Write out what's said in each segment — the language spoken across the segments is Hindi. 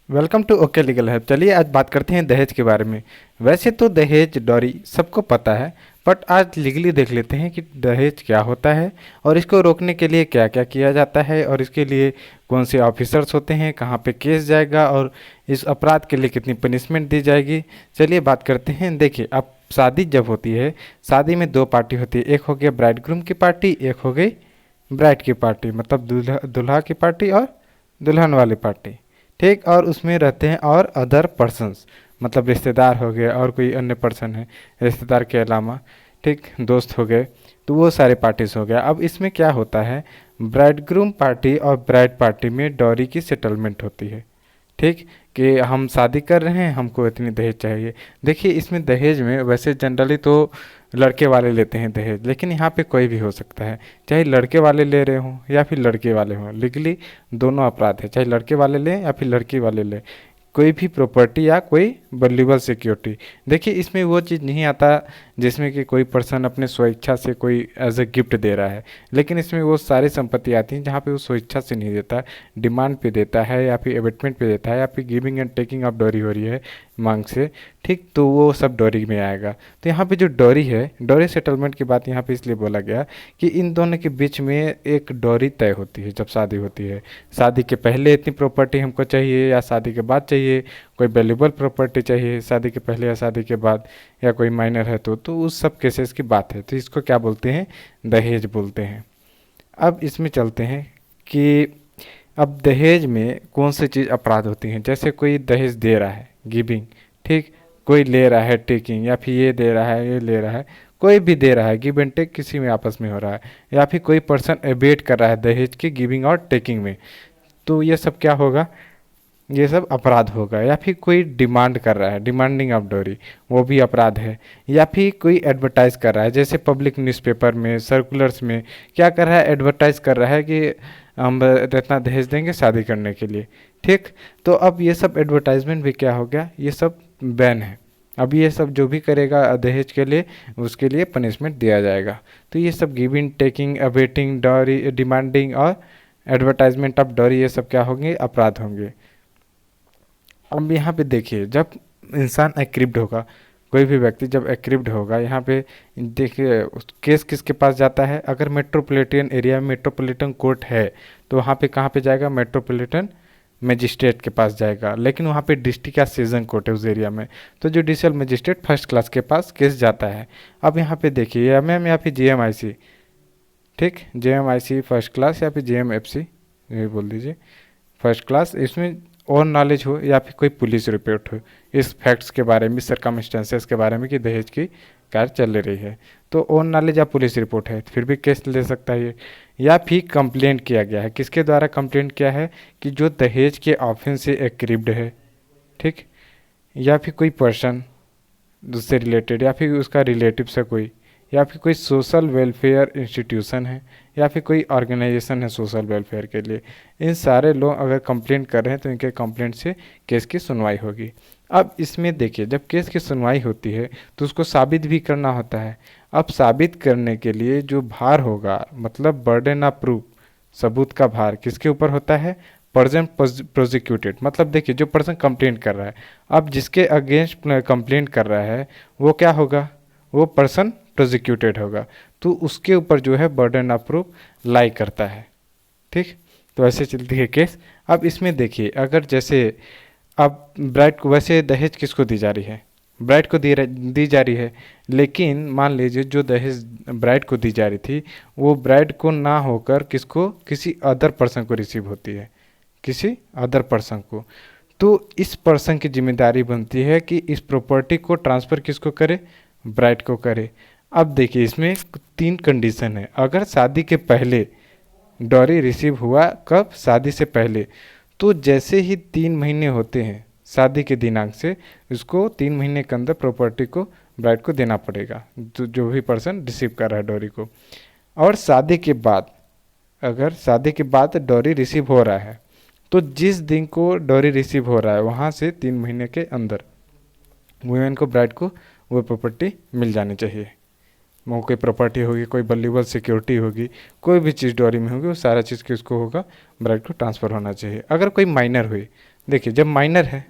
Welcome to okay legal help. चलिए आज बात करते हैं दहेज के बारे में। वैसे तो दहेज डॉरी सबको पता है, बट आज लीगली देख लेते हैं कि दहेज क्या होता है और इसको रोकने के लिए क्या क्या किया जाता है और इसके लिए कौन से ऑफिसर्स होते हैं, कहाँ पे केस जाएगा और इस अपराध के लिए कितनी पनिशमेंट दी जाएगी। चलिए बात करते हैं। देखिए, अब शादी जब होती है, शादी में दो पार्टी होती है। एक हो गया ब्राइड ग्रूम की पार्टी, एक हो गई ब्राइड की पार्टी, मतलब दूल्हा दूल्हा की पार्टी और दुल्हन वाली पार्टी। ठीक, और उसमें रहते हैं और अदर पर्सन्स, मतलब रिश्तेदार हो गए और कोई अन्य पर्सन है रिश्तेदार के अलावा। ठीक, दोस्त हो गए, तो वो सारे पार्टीज हो गया। अब इसमें क्या होता है, ब्राइड ग्रूम पार्टी और ब्राइड पार्टी में डॉरी की सेटलमेंट होती है। ठीक, कि हम शादी कर रहे हैं, हमको इतनी दहेज चाहिए। देखिए, इसमें दहेज में वैसे जनरली तो लड़के वाले लेते हैं दहेज, लेकिन यहाँ पे कोई भी हो सकता है, चाहे लड़के वाले ले रहे हों या फिर लड़के वाले हों। लीगली दोनों अपराध है, चाहे लड़के वाले लें या फिर लड़की वाले लें। कोई भी प्रॉपर्टी या कोई वैल्यूएबल सिक्योरिटी, देखिए इसमें वो चीज़ नहीं आता जिसमें कि कोई पर्सन अपने स्वेच्छा से कोई एज ए गिफ्ट दे रहा है, लेकिन इसमें वो सारी संपत्ति आती हैं जहाँ पे वो स्वेच्छा से नहीं देता, डिमांड पे देता है या फिर एबेटमेंट पे देता है या फिर giving and taking of dowry हो रही है मांग से। ठीक, तो वो सब डॉरी में आएगा। तो यहाँ पे जो डॉरी है, डॉरी सेटलमेंट की बात यहाँ पे इसलिए बोला गया कि इन दोनों के बीच में एक डॉरी तय होती है जब शादी होती है। शादी के पहले इतनी प्रॉपर्टी हमको चाहिए या शादी के बाद चाहिए, कोई वैल्यूबल प्रॉपर्टी चाहिए शादी के पहले या शादी के बाद, या कोई माइनर है तो उस सब केसेस की बात है। तो इसको क्या बोलते हैं, दहेज बोलते हैं। अब इसमें चलते हैं कि अब दहेज में कौन सी चीज़ अपराध होती हैं। जैसे कोई दहेज दे रहा है, गिविंग, ठीक, कोई ले रहा है टेकिंग, या फिर ये दे रहा है ये ले रहा है, कोई भी दे रहा है, गिव एंड टेक किसी में आपस में हो रहा है, या फिर कोई पर्सन एबेट कर रहा है दहेज की गिविंग और टेकिंग में, तो ये सब क्या होगा, ये सब अपराध होगा। या फिर कोई डिमांड कर रहा है, डिमांडिंग ऑफ डोरी, वो भी अपराध है। या फिर कोई एडवर्टाइज कर रहा है, जैसे पब्लिक न्यूज़पेपर में, सर्कुलर्स में क्या कर रहा है, एडवर्टाइज कर रहा है कि हम इतना दहेज देंगे शादी करने के लिए। ठीक, तो अब ये सब एडवर्टाइजमेंट भी क्या हो गया, ये सब बैन है। अब ये सब जो भी करेगा दहेज के लिए, उसके लिए पनिशमेंट दिया जाएगा। तो ये सब giving, taking, awaiting, dowry, demanding और एडवर्टाइजमेंट ऑफ डॉरी, ये सब क्या होंगे, अपराध होंगे। अब यहाँ पे देखिए, जब इंसान एक्रिप्ट होगा, कोई भी व्यक्ति जब एक्रिप्ट होगा, यहाँ पे देखिए केस किसके पास जाता है। अगर मेट्रोपॉलिटन एरिया में मेट्रोपॉलिटन कोर्ट है तो वहाँ पे कहाँ पे जाएगा, मेट्रोपॉलिटन मजिस्ट्रेट के पास जाएगा। लेकिन वहाँ पे डिस्ट्रिक्ट या सेशन कोर्ट है उस एरिया में, तो जुडिशियल मजिस्ट्रेट फर्स्ट क्लास के पास केस जाता है। अब यहाँ पे देखिए एमएम या फिर जीएमआईसी, ठीक, जेएमआईसी फर्स्ट क्लास या फिर जेएमएफसी, ये बोल दीजिए फर्स्ट क्लास, इसमें और नॉलेज हो या फिर कोई पुलिस रिपोर्ट हो इस फैक्ट्स के बारे में, सरकमस्टेंसेस के बारे में कि दहेज की कार चल रही है, तो ओन नॉलेज या पुलिस रिपोर्ट है, फिर भी केस ले सकता है ये। या फिर कंप्लेंट किया गया है, किसके द्वारा कंप्लेंट किया है, कि जो दहेज के ऑफेंस से एक्रिप्ट है, ठीक, या फिर कोई पर्सन उससे रिलेटेड, या फिर उसका रिलेटिव से कोई, या फिर कोई सोशल वेलफेयर इंस्टीट्यूशन है, या फिर कोई ऑर्गेनाइजेशन है सोशल वेलफेयर के लिए। इन सारे लोग अगर कंप्लेंट कर रहे हैं तो इनके कंप्लेंट से केस की सुनवाई होगी। अब इसमें देखिए, जब केस की सुनवाई होती है तो उसको साबित भी करना होता है। अब साबित करने के लिए जो भार होगा, मतलब बर्डन ऑफ प्रूफ, सबूत का भार किसके ऊपर होता है, पर्सन प्रोसिक्यूटेड। मतलब देखिए, जो पर्सन कंप्लेंट कर रहा है, अब जिसके अगेंस्ट कंप्लेंट कर रहा है वो क्या होगा, वो पर्सन प्रोसिक्यूटेड होगा, तो उसके ऊपर जो है बर्डन ऑफ प्रूफ लाई करता है। ठीक, तो ऐसे चलती है केस। अब इसमें देखिए, अगर जैसे अब ब्राइड को, वैसे दहेज किसको दी जा रही है, ब्राइड को दी जा रही है, लेकिन मान लीजिए जो दहेज ब्राइड को दी जा रही थी वो ब्राइड को ना होकर किसको, किसी अदर पर्सन को रिसीव होती है, किसी अदर पर्सन को। तो इस पर्सन की जिम्मेदारी बनती है कि इस प्रॉपर्टी को ट्रांसफ़र किसको करे, ब्राइड को करे। अब देखिए, इसमें तीन कंडीशन है। अगर शादी के पहले डॉरी रिसीव हुआ, कब, शादी से पहले, तो जैसे ही 3 महीने होते हैं शादी के दिनांक से, उसको 3 महीने के अंदर प्रॉपर्टी को ब्राइड को देना पड़ेगा, जो भी पर्सन रिसीव कर रहा है डॉरी को। और शादी के बाद, अगर शादी के बाद डॉरी रिसीव हो रहा है, तो जिस दिन को डॉरी रिसीव हो रहा है वहाँ से 3 महीने के अंदर वुमेन को, ब्राइड को वो प्रॉपर्टी मिल जानी चाहिए। वो कोई प्रॉपर्टी होगी, कोई वैल्यूएबल सिक्योरिटी होगी, कोई भी चीज़ डॉरी में होगी, वो सारा चीज़ किसको होगा, ब्राइड को ट्रांसफ़र होना चाहिए। अगर कोई माइनर हुई, देखिए जब माइनर है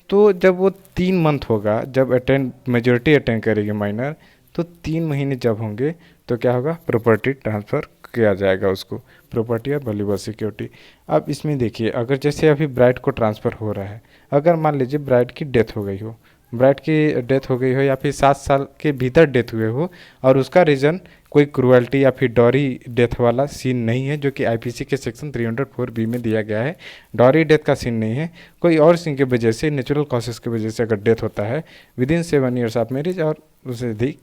तो जब वो 3 मंथ होगा, जब मेजोरिटी अटेंड करेगी माइनर, तो 3 महीने जब होंगे तो क्या होगा, प्रॉपर्टी ट्रांसफ़र किया जाएगा उसको, प्रॉपर्टी और वैल्यूएबल सिक्योरिटी। अब इसमें देखिए अगर जैसे अभी ब्राइड को ट्रांसफ़र हो रहा है, अगर मान लीजिए ब्राइड की डेथ हो गई हो, ब्राइड की डेथ हो गई हो या फिर 7 साल के भीतर डेथ हुए हो और उसका रीज़न कोई क्रुएल्टी या फिर डॉरी डेथ वाला सीन नहीं है, जो कि आईपीसी के सेक्शन 304 बी में दिया गया है, डॉरी डेथ का सीन नहीं है, कोई और सीन की वजह से, नेचुरल कॉसेस की वजह से अगर डेथ होता है विदिन 7 ईयर्स ऑफ मैरिज और उससे अधिक,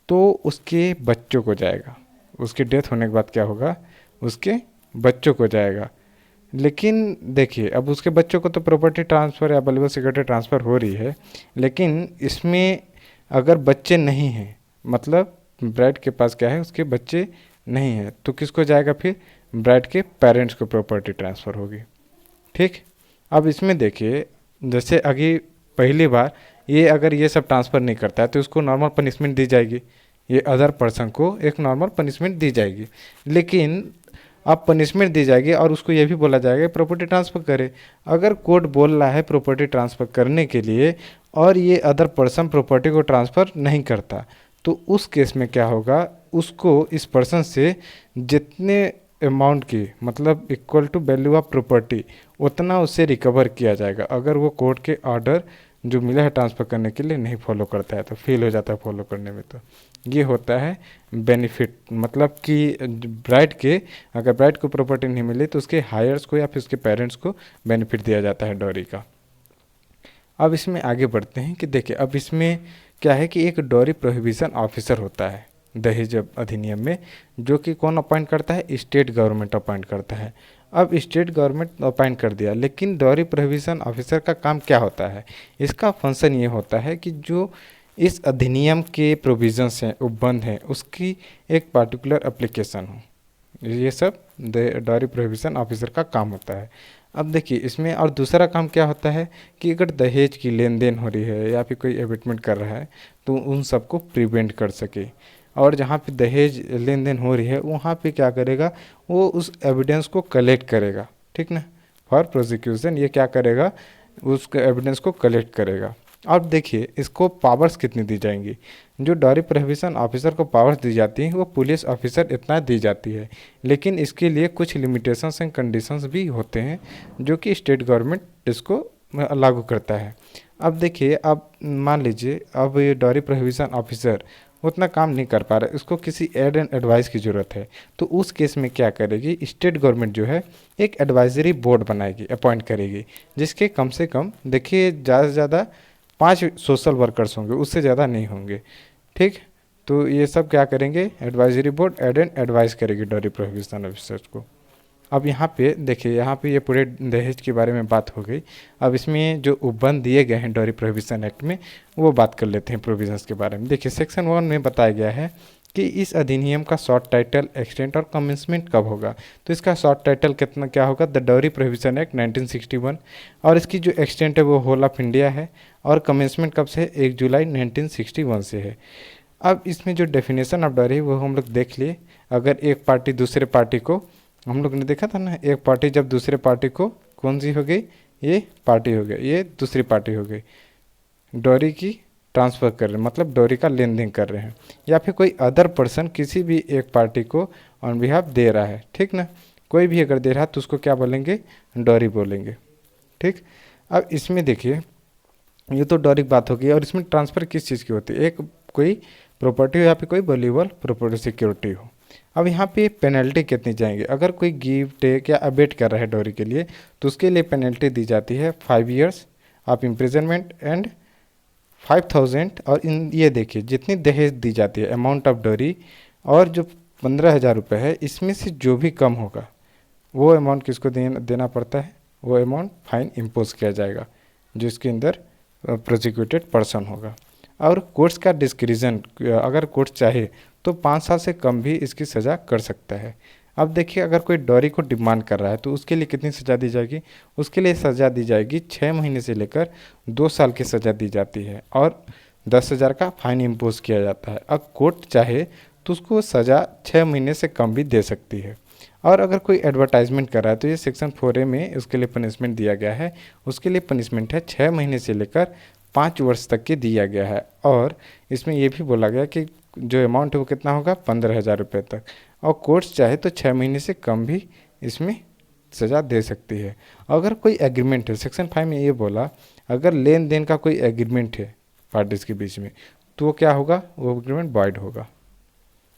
तो उसके बच्चों को जाएगा। उसकी डेथ होने के बाद क्या होगा, उसके बच्चों को जाएगा। लेकिन देखिए अब उसके बच्चों को तो प्रॉपर्टी ट्रांसफ़र या वैल्यूएबल सिक्योरिटी ट्रांसफ़र हो रही है, लेकिन इसमें अगर बच्चे नहीं हैं, मतलब ब्राइड के पास क्या है, उसके बच्चे नहीं हैं, तो किसको जाएगा, फिर ब्राइड के पेरेंट्स को प्रॉपर्टी ट्रांसफ़र होगी। ठीक, अब इसमें देखिए जैसे अभी पहली बार ये अगर ये सब ट्रांसफ़र नहीं करता है तो उसको नॉर्मल पनिशमेंट दी जाएगी, ये अदर पर्सन को एक नॉर्मल पनिशमेंट दी जाएगी। लेकिन अब पनिशमेंट दी जाएगी और उसको ये भी बोला जाएगा प्रॉपर्टी ट्रांसफ़र करे। अगर कोर्ट बोल रहा है प्रॉपर्टी ट्रांसफ़र करने के लिए और ये अदर पर्सन प्रॉपर्टी को ट्रांसफ़र नहीं करता, तो उस केस में क्या होगा, उसको इस पर्सन से जितने अमाउंट की, मतलब equal to value of property, उतना उससे रिकवर किया जाएगा। अगर वो कोर्ट के ऑर्डर जो मिला है ट्रांसफ़र करने के लिए नहीं फॉलो करता है तो फेल हो जाता है फॉलो करने में। तो ये होता है बेनिफिट, मतलब कि ब्राइड के, अगर ब्राइड को प्रॉपर्टी नहीं मिली तो उसके हायर्स को या फिर उसके पेरेंट्स को बेनिफिट दिया जाता है डॉरी का। अब इसमें आगे बढ़ते हैं कि देखिए अब इसमें क्या है कि एक डॉरी प्रोहिबिशन ऑफिसर होता है दहेज अधिनियम में, जो कि कौन अपॉइंट करता है, स्टेट गवर्नमेंट अपॉइंट करता है। अब स्टेट गवर्नमेंट अपॉइंट कर दिया, लेकिन डॉरी प्रोहिबिशन ऑफिसर का काम क्या होता है, इसका फंक्शन ये होता है कि जो इस अधिनियम के प्रोविजंस हैं, उपबंध हैं, उसकी एक पार्टिकुलर एप्लीकेशन हो, ये सब डॉरी प्रोहिबिशन ऑफिसर का काम होता है। अब देखिए इसमें और दूसरा काम क्या होता है कि अगर दहेज की लेन देन हो रही है या फिर कोई एबिटमेंट कर रहा है तो उन सबको प्रिवेंट कर सके, और जहाँ पे दहेज लेन देन हो रही है वहाँ पे क्या करेगा, वो उस एविडेंस को कलेक्ट करेगा, ठीक ना, फॉर प्रोसिक्यूशन ये क्या करेगा, उस एविडेंस को कलेक्ट करेगा। अब देखिए इसको पावर्स कितनी दी जाएंगी, जो डॉरी प्रोहिबिशन ऑफिसर को पावर्स दी जाती हैं वो पुलिस ऑफिसर इतना दी जाती है, लेकिन इसके लिए कुछ लिमिटेशंस एंड कंडीशंस भी होते हैं जो कि स्टेट गवर्नमेंट इसको लागू करता है। अब देखिए अब मान लीजिए अब ये डॉरी प्रोहिबिशन ऑफिसर उतना काम नहीं कर पा रहा है, उसको किसी एड एंड एडवाइस की ज़रूरत है, तो उस केस में क्या करेगी, स्टेट गवर्नमेंट जो है एक एडवाइजरी बोर्ड बनाएगी, अपॉइंट करेगी, जिसके कम से कम देखिए ज़्यादा से ज़्यादा 5 सोशल वर्कर्स होंगे, उससे ज़्यादा नहीं होंगे। ठीक, तो ये सब क्या करेंगे, advisory board aid and advice करेगी डॉरी प्रोहिबिशन ऑफिसर्स को। अब यहाँ पे देखिए, यहाँ पे ये पूरे दहेज के बारे में बात हो गई। अब इसमें जो उपबंध दिए गए हैं डॉरी प्रोहिबिशन एक्ट में, वो बात कर लेते हैं प्रोविजंस के बारे में। देखिए सेक्शन 1 में बताया गया है कि इस अधिनियम का शॉर्ट टाइटल, एक्सटेंट और कमेंसमेंट कब होगा। तो इसका शॉर्ट टाइटल कितना क्या होगा, द डॉरी प्रोहिबिशन एक्ट 1961, और इसकी जो एक्सटेंट है वो होल ऑफ इंडिया है, और कमेंसमेंट कब से है, 1 जुलाई 1961 से है। अब इसमें जो डेफिनेशन ऑफ डॉरी है वो हम लोग देख लिए। अगर एक पार्टी दूसरे पार्टी को, हम लोग ने देखा था ना, एक पार्टी जब दूसरे पार्टी को, कौन सी हो गई, ये पार्टी हो गई, ये दूसरी पार्टी हो गई, डॉरी की ट्रांसफ़र कर रहे हैं, मतलब डॉरी का लेन देन कर रहे हैं, या फिर कोई अदर पर्सन किसी भी एक पार्टी को ऑन बिहाफ दे रहा है, ठीक ना, कोई भी अगर दे रहा है तो उसको क्या बोलेंगे, डॉरी बोलेंगे। ठीक, अब इसमें देखिए ये तो डॉरी की बात होगी, और इसमें ट्रांसफ़र किस चीज़ की होती है, एक कोई प्रॉपर्टी हो या फिर कोई वैल्यूएबल प्रॉपर्टी सिक्योरिटी हो। अब यहाँ पे पेनल्टी कितनी जाएंगे, अगर कोई गिव टेक या अबेट कर रहा है डॉरी के लिए तो उसके लिए पेनल्टी दी जाती है 5 ईयर्स ऑफ इम्प्रिजनमेंट एंड 5000। और इन ये देखिए जितनी दहेज दी जाती है, अमाउंट ऑफ डॉरी, और जो 15,000 रुपये है, इसमें से जो भी कम होगा वो अमाउंट किसको देना पड़ता है, वो अमाउंट फाइन इम्पोज किया जाएगा जो इसके अंदर प्रोसिक्यूटेड पर्सन होगा। और कोर्ट्स का डिस्क्रिजन, अगर कोर्ट चाहे तो 5 साल से कम भी इसकी सज़ा कर सकता है। अब देखिए अगर कोई डॉरी को डिमांड कर रहा है तो उसके लिए कितनी सज़ा दी जाएगी, उसके लिए सज़ा दी जाएगी 6 महीने से लेकर 2 साल की सज़ा दी जाती है, और 10,000 का फाइन इम्पोज किया जाता है। अब कोर्ट चाहे तो उसको सज़ा 6 महीने से कम भी दे सकती है। और अगर कोई एडवर्टाइजमेंट कर रहा है तो ये सेक्शन 4A में उसके लिए पनिशमेंट दिया गया है। उसके लिए पनिशमेंट है 6 महीने से लेकर 5 वर्ष तक की दिया गया है। और इसमें ये भी बोला गया कि जो अमाउंट है वो कितना होगा, 15,000 रुपये तक। और कोर्ट्स चाहे तो 6 महीने से कम भी इसमें सज़ा दे सकती है। अगर कोई एग्रीमेंट है, सेक्शन 5 में ये बोला, अगर लेन देन का कोई एग्रीमेंट है पार्टीज के बीच में तो वो क्या होगा, वो एग्रीमेंट वॉइड होगा।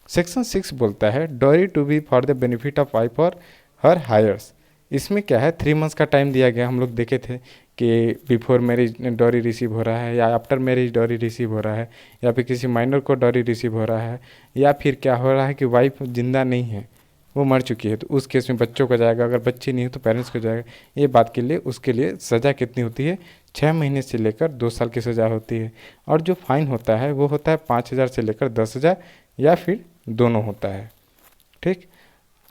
सेक्शन 6 बोलता है dowry to be for the benefit of wife और हर हायर्स। इसमें क्या है, 3 मंथ्स का टाइम दिया गया। हम लोग देखे थे कि बिफोर मैरिज डॉरी रिसीव हो रहा है या आफ्टर मैरिज डॉरी रिसीव हो रहा है, या फिर किसी माइनर को डॉरी रिसीव हो रहा है, या फिर क्या हो रहा है कि वाइफ जिंदा नहीं है, वो मर चुकी है, तो उस केस में बच्चों को जाएगा, अगर बच्चे नहीं है तो पेरेंट्स को जाएगा। ये बात के लिए उसके लिए सज़ा कितनी होती है, 6 महीने से लेकर 2 साल की सज़ा होती है। और जो फाइन होता है वो होता है 5,000 से लेकर 10,000 या फिर दोनों होता है। ठीक,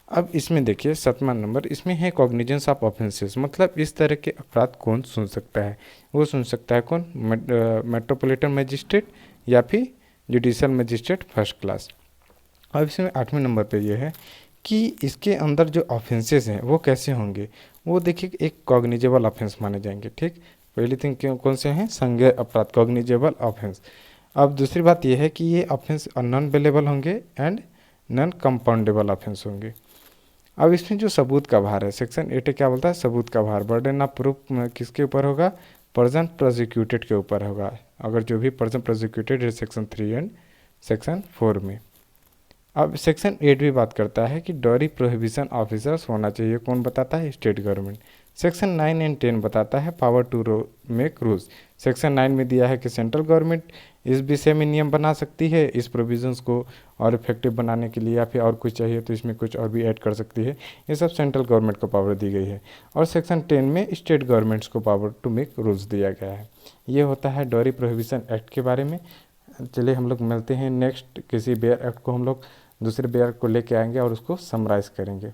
अब इसमें देखिए 7वां नंबर, इसमें है कॉग्निजेंस ऑफ ऑफेंसेस। मतलब इस तरह के अपराध कौन सुन सकता है, वो सुन सकता है कौन, मेट्रोपॉलिटन मजिस्ट्रेट या फिर जुडिशियल मजिस्ट्रेट फर्स्ट क्लास। अब इसमें 8वें नंबर पे ये है कि इसके अंदर जो ऑफेंसेस हैं वो कैसे होंगे। वो देखिए एक कॉग्निजेबल ऑफेंस माने जाएंगे। ठीक, पहली थिंग क्यों कौन से हैं, संज्ञेय अपराध, कॉग्निजेबल ऑफेंस। अब दूसरी बात यह है कि ये ऑफेंस नॉन बेलेबल होंगे एंड नॉन कंपाउंडेबल ऑफेंस होंगे। अब इसमें जो सबूत का भार है, सेक्शन 8 क्या बोलता है, सबूत का भार, बर्डन ऑफ प्रूफ किसके ऊपर होगा, पर्सन प्रोसिक्यूटेड के ऊपर होगा, अगर जो भी पर्सन प्रोसिक्यूटेड है सेक्शन 3 एंड सेक्शन 4 में। अब सेक्शन 8 भी बात करता है कि डॉरी प्रोहिबिशन ऑफिसर्स होना चाहिए, कौन बताता है, स्टेट गवर्नमेंट। सेक्शन 9 एंड 10 बताता है power to make rules. Section 9 में दिया है कि सेंट्रल गवर्नमेंट इस विषय में नियम बना सकती है, इस प्रोविजंस को और इफेक्टिव बनाने के लिए, या फिर और कुछ चाहिए तो इसमें कुछ और भी ऐड कर सकती है। ये सब सेंट्रल गवर्नमेंट को पावर दी गई है। और सेक्शन 10 में स्टेट गवर्नमेंट्स को पावर टू मेक रूल्स दिया गया है। ये होता है डॉरी प्रोहिबिशन एक्ट के बारे में। चलिए हम लोग मिलते हैं नेक्स्ट, किसी बेयर एक्ट को हम लोग दूसरे बेयर को लेके आएंगे और उसको समराइज करेंगे।